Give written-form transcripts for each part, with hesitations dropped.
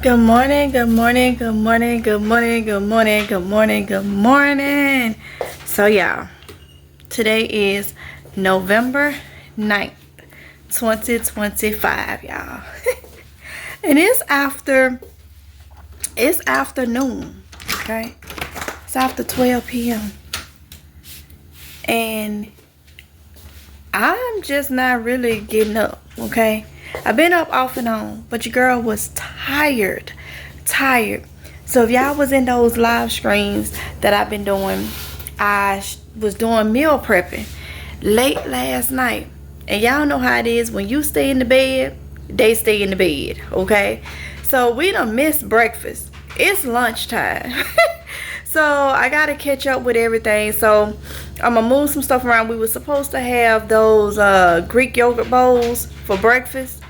Good morning, good morning, good morning, good morning, good morning, good morning, good morning. So y'all, today is November 9th, 2025, y'all. And it's afternoon, okay? It's after 12 p.m. And I'm just not really getting up, okay? I've been up off and on, but your girl was tired. So if y'all was in those live streams that I've been doing, I was doing meal prepping late last night. And y'all know how it is when you stay in the bed, they stay in the bed, okay? So we done missed breakfast. It's lunchtime. So I gotta catch up with everything. So I'm gonna move some stuff around. We were supposed to have those Greek yogurt bowls for breakfast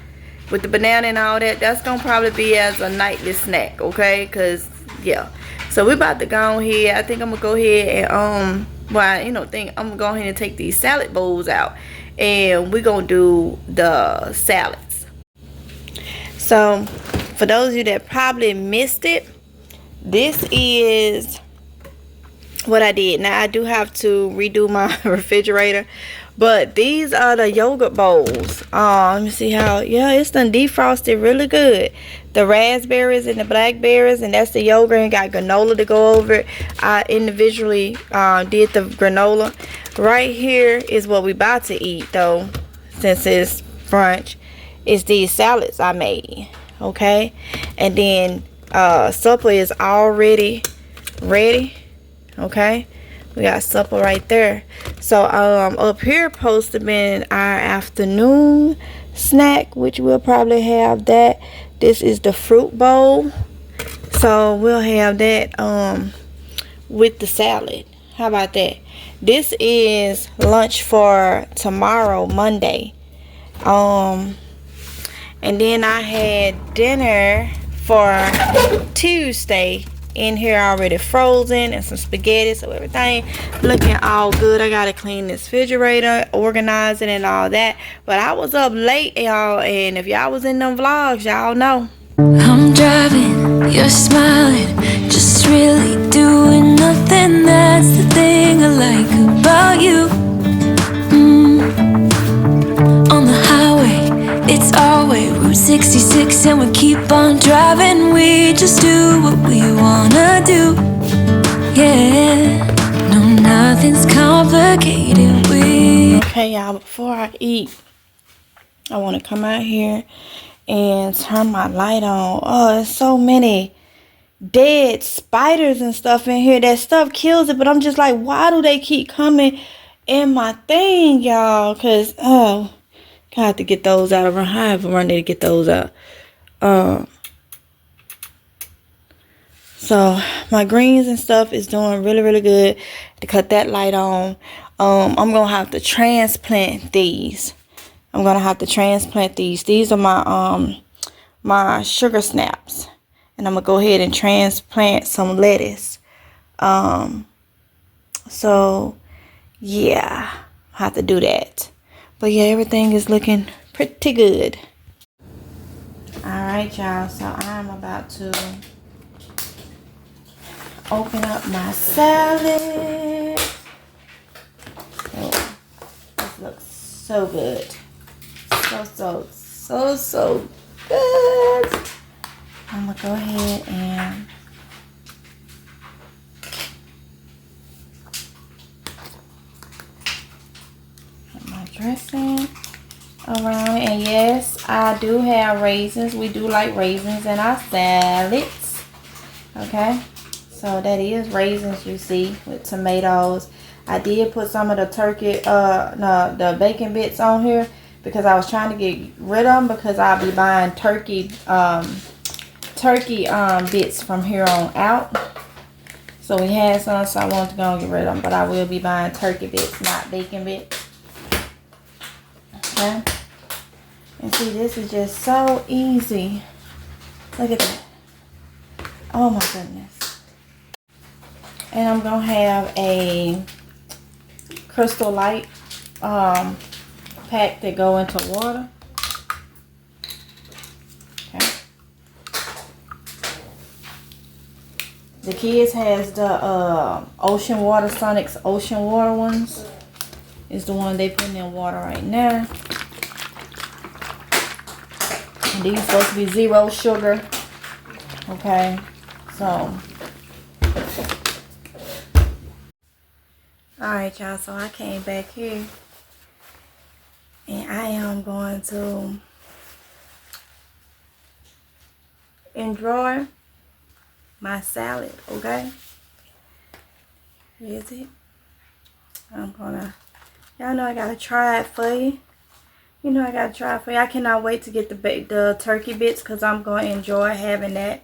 with the banana and all that. That's gonna probably be as a nightly snack, okay? Cause yeah. So we about to go ahead. I think I'm gonna go ahead and I'm gonna go ahead and take these salad bowls out, and we're gonna do the salads. So for those of you that probably missed it, this is what I did. Now I do have to redo my refrigerator, but these are the yogurt bowls. Let me see how. Yeah, it's done defrosted really good. The raspberries and the blackberries, and that's the yogurt, and got granola to go over it. I individually did the granola. Right here is what we about to eat though, since it's brunch. It's these salads I made, okay? And then supper is already ready. Okay, we got supper right there. So up here supposed to be our afternoon snack, which we'll probably have that. This is the fruit bowl, so we'll have that with the salad. How about that? This is lunch for tomorrow, Monday. And then I had dinner for Tuesday in here already frozen, and some spaghetti, so everything looking all good. I gotta clean this refrigerator, organize it and all that, but I was up late, y'all, and if y'all was in them vlogs, y'all know. I'm driving, you're smiling, just really doing nothing. That's the thing I like about you. On the highway, it's our way, Route 66, and we keep on driving. We just do what we wanna do. Yeah, no, nothing's complicated. Okay, y'all, before I eat, I want to come out here and turn my light on. Oh, there's so many dead spiders and stuff in here. That stuff kills it, but I'm just like, why do they keep coming in my thing, y'all? Because I have to get those out of. I have a run to get those out. So my greens and stuff is doing really good. To cut that light on. I'm gonna have to transplant these. These are my my sugar snaps, and I'm gonna go ahead and transplant some lettuce. So yeah, I have to do that. But yeah, everything is looking pretty good. Alright, y'all, so I'm about to open up my salad. Oh, this looks so good. So good. I'm gonna go ahead and put my dressing around it. And yes, I do have raisins. We do like raisins in our salads. Okay, so that is raisins you see with tomatoes. I did put some of the the bacon bits on here because I was trying to get rid of them, because I'll be buying turkey bits from here on out. So we had some, so I wanted to go and get rid of them, but I will be buying turkey bits, not bacon bits. Okay. And see, this is just so easy. Look at that. Oh my goodness. And I'm gonna have a Crystal Light pack that go into water. Okay. The kids has the Ocean Water, Sonic's Ocean Water ones. Is the one they putting in water right now. And these supposed to be 0 sugar. Okay, so. Alright, y'all, so I came back here. And I am going to enjoy my salad, okay? Is it? I'm gonna, y'all know I gotta try it for you. You know I gotta try it for you. I cannot wait to get the turkey bits because I'm gonna enjoy having that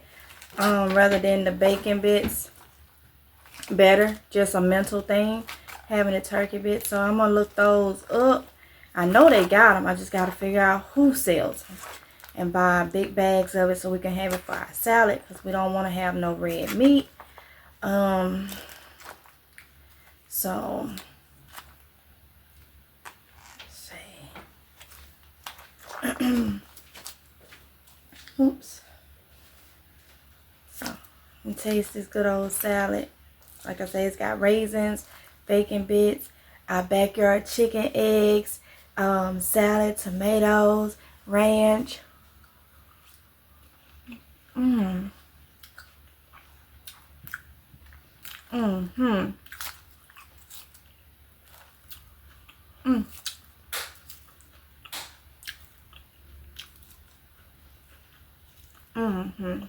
rather than the bacon bits. Better, just a mental thing, having the turkey bits. So I'm gonna look those up. I know they got them. I just gotta figure out who sells them and buy big bags of it so we can have it for our salad because we don't want to have no red meat. So let's see. Oops. So let me taste this good old salad. Like I say, it's got raisins, bacon bits, our backyard chicken, eggs, salad, tomatoes, ranch. Mm. Mm-hmm. Mm. Mm-hmm.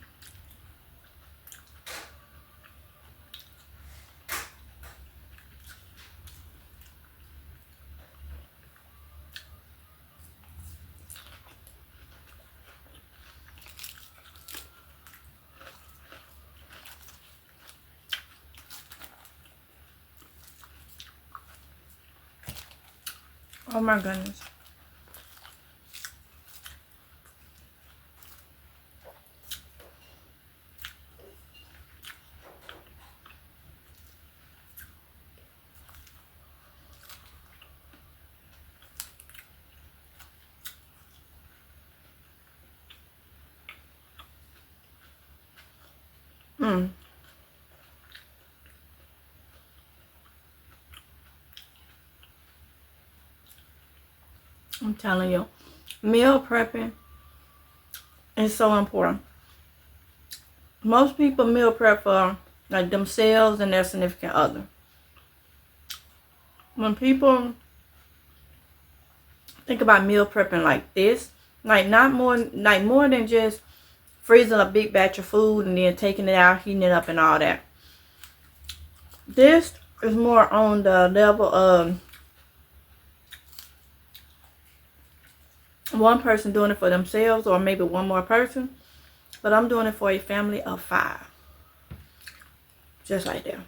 Oh my goodness. Mm. I'm telling you, meal prepping is so important. Most people meal prep for like themselves and their significant other. When people think about meal prepping like this, like more than just freezing a big batch of food and then taking it out, heating it up and all that. This is more on the level of one person doing it for themselves or maybe one more person. But I'm doing it for a family of 5. Just like that.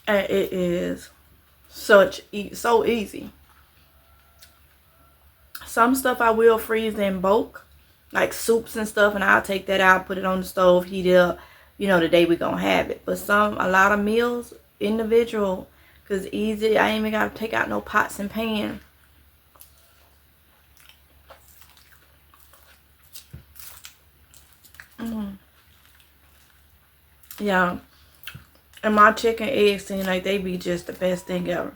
And it is so easy. Some stuff I will freeze in bulk, like soups and stuff, and I'll take that out, put it on the stove, heat it up, you know, the day we gonna have it. But a lot of meals, individual, because easy. I ain't even gotta take out no pots and pans. Yeah. And my chicken eggs seem like they be just the best thing ever.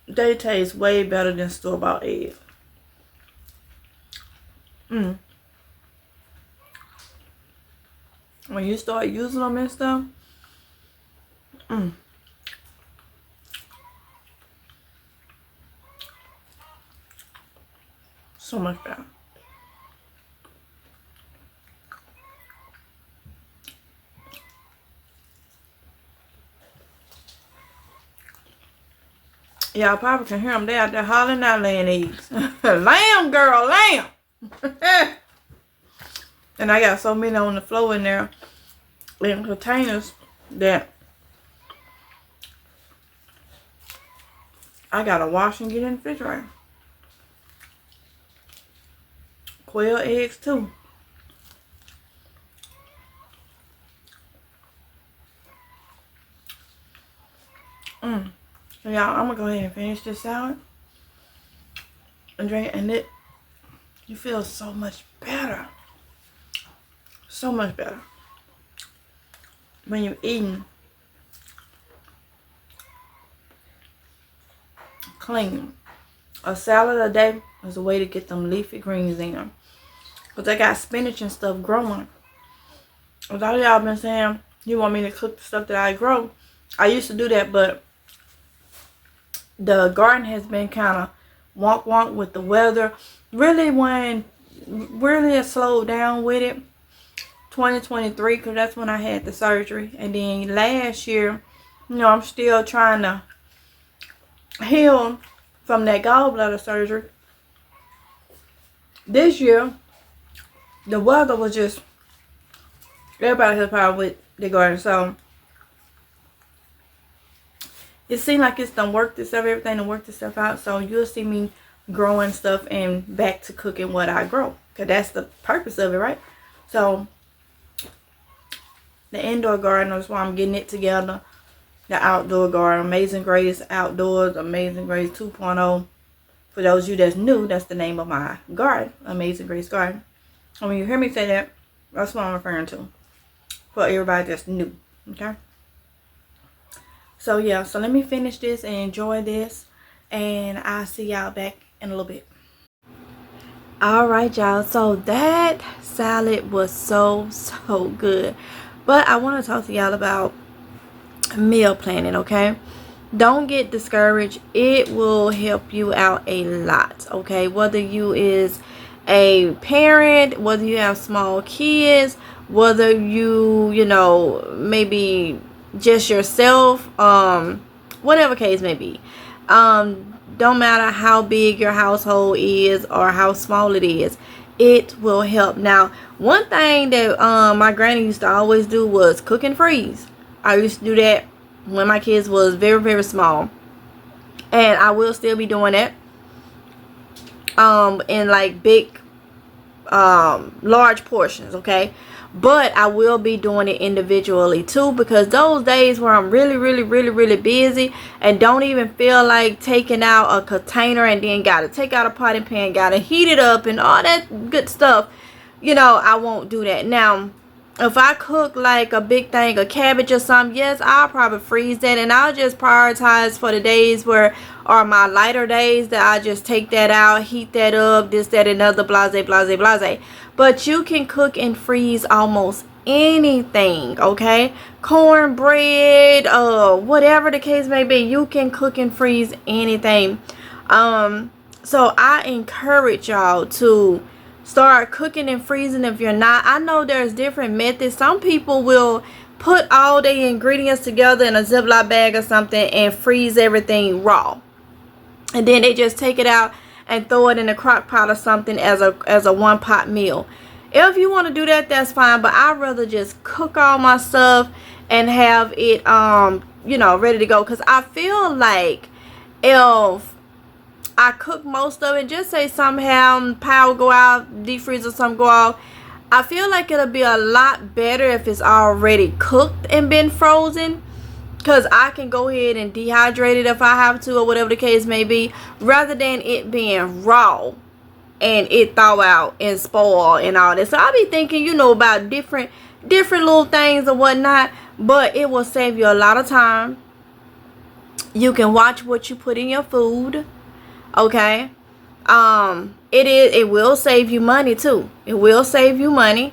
They taste way better than store-bought eggs. When you start using them and stuff, so much better. Y'all probably can hear them. They out there hollering out laying eggs. Lamb, girl, lamb. And I got so many on the floor in there in containers that I gotta wash and get in the refrigerator. Quail eggs too. So y'all, I'm gonna go ahead and finish this salad and drink, and you feel so much better. So much better. when you're eating clean. A salad a day is a way to get them leafy greens in. Because I got spinach and stuff growing. A lot of y'all been saying you want me to cook the stuff that I grow. I used to do that, but the garden has been kind of wonk with the weather. Really I slowed down with it 2023, because that's when I had the surgery. And then last year, you know, I'm still trying to heal from that gallbladder surgery. This year, the weather was just, everybody has power with the garden. So it seemed like it's done worked itself, everything to work itself out. So you'll see me growing stuff and back to cooking what I grow, because that's the purpose of it, right? So the indoor garden is why I'm getting it together. The outdoor garden, Amazing Grace Outdoors, Amazing Grace 2.0. For those of you that's new, that's the name of my garden, Amazing Grace Garden. And when you hear me say that, that's what I'm referring to. For everybody that's new, okay? So yeah, so let me finish this and enjoy this, and I'll see y'all back in a little bit. Alright y'all, so that salad was so good. But I want to talk to y'all about meal planning, okay? Don't get discouraged. It will help you out a lot, okay? Whether you is a parent, whether you have small kids, whether you know, maybe just yourself, whatever case may be. Don't matter how big your household is or how small it is, it will help. Now, one thing that my granny used to always do was cook and freeze. I used to do that when my kids was very small, and I will still be doing that in like big large portions, okay? But I will be doing it individually too, because those days where I'm really busy and don't even feel like taking out a container and then gotta take out a potting pan, gotta heat it up and all that good stuff, you know, I won't do that. Now, if I cook like a big thing of cabbage or something, yes, I'll probably freeze that, and I'll just prioritize for the days where are my lighter days that I just take that out, heat that up, this, that, another, blase. But you can cook and freeze almost anything, okay? Cornbread, whatever the case may be, you can cook and freeze anything. So I encourage y'all to start cooking and freezing if you're not. I know there's different methods. Some people will put all their ingredients together in a Ziploc bag or something and freeze everything raw, and then they just take it out and throw it in a crock pot or something as a one pot meal. If you want to do that, that's fine, but I'd rather just cook all my stuff and have it you know, ready to go, because I feel like if I cook most of it, just say somehow power go out, deep freeze or something go out, I feel like it'll be a lot better if it's already cooked and been frozen, because I can go ahead and dehydrate it if I have to, or whatever the case may be, rather than it being raw and it thaw out and spoil and all that. So I'll be thinking, you know, about different little things and whatnot, but it will save you a lot of time. You can watch what you put in your food, okay? It will save you money too. It will save you money.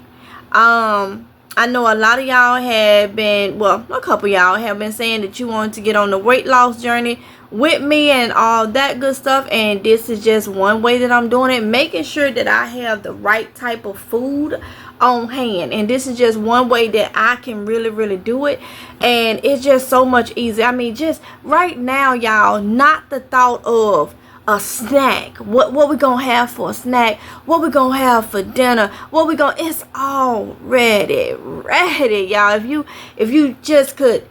I know a lot of y'all have been, well, a couple y'all have been saying that you want to get on the weight loss journey with me and all that good stuff, and this is just one way that I'm doing it, making sure that I have the right type of food on hand, and this is just one way that I can really do it, and it's just so much easier. I mean, just right now, y'all, not the thought of a snack, what we gonna have for a snack, what we gonna have for dinner, it's already ready, y'all. If you just could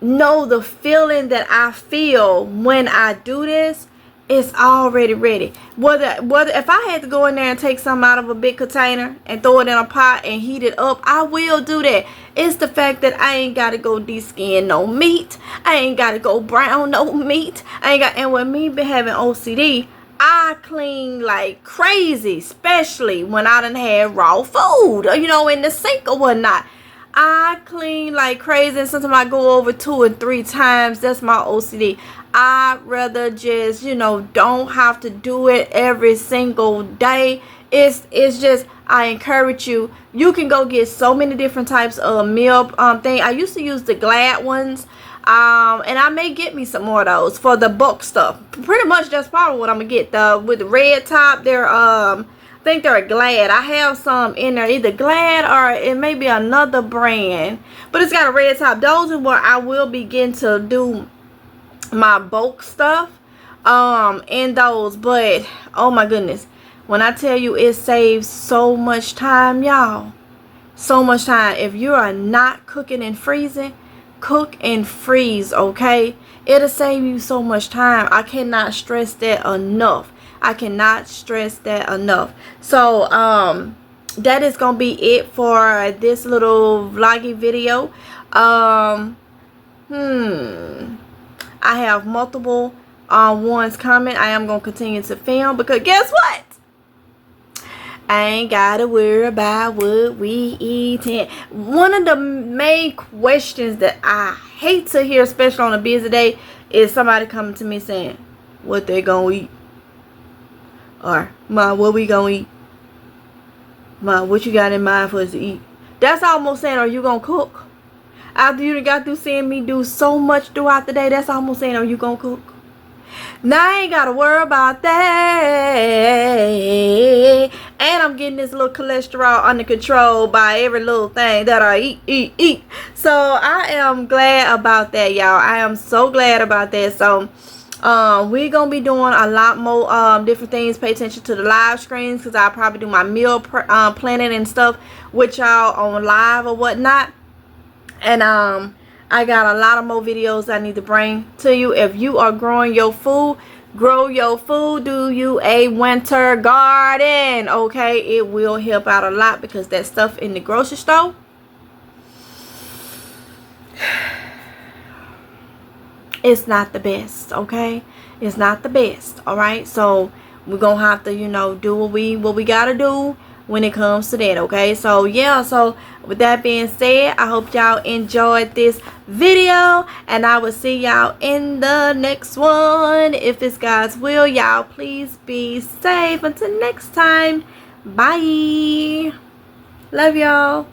know the feeling that I feel when I do this, it's already ready. Whether if I had to go in there and take some out of a big container and throw it in a pot and heat it up, I will do that. It's the fact that I ain't gotta go de-skin no meat, I ain't gotta go brown no meat, and with me having OCD, I clean like crazy, especially when I done had raw food, you know, in the sink or whatnot. I clean like crazy, and sometimes I go over 2 and 3 times. That's my OCD. I'd rather just, don't have to do it every single day. It's just, I encourage you. You can go get so many different types of meal thing. I used to use the Glad ones. And I may get me some more of those for the bulk stuff. Pretty much that's probably what I'm gonna get. With the red top, they're I think they're Glad. I have some in there, either Glad or it may be another brand, but it's got a red top. Those are where I will begin to do my bulk stuff in those. But oh my goodness, when I tell you it saves so much time, y'all, so much time. If you are not cooking and freezing, cook and freeze, okay? It'll save you so much time. I cannot stress that enough. I cannot stress that enough. So that is gonna be it for this little vloggy video. I have multiple ones coming. I am gonna continue to film because guess what? I ain't gotta worry about what we eating. One of the main questions that I hate to hear, especially on a busy day, is somebody coming to me saying, what they gonna eat? Or, Ma, what we gonna eat? Ma, what you got in mind for us to eat? That's almost saying, are you gonna cook? After you got through seeing me do so much throughout the day, that's almost saying, are you gonna cook? Now I ain't gotta worry about that. And I'm getting this little cholesterol under control by every little thing that I eat. So I am glad about that, y'all. I am so glad about that. So we're gonna be doing a lot more different things. Pay attention to the live screens, because I'll probably do my meal planning and stuff with y'all on live or whatnot. And I got a lot of more videos I need to bring to you. If you are growing your food, grow your food. Do you a winter garden, okay? It will help out a lot, because that stuff in the grocery store, it's not the best, okay? It's not the best, all right? So we're gonna have to, do what we gotta do when it comes to that, okay? So yeah, so with that being said, I hope y'all enjoyed this video, and I will see y'all in the next one. If it's God's will, y'all please be safe until next time. Bye. Love y'all.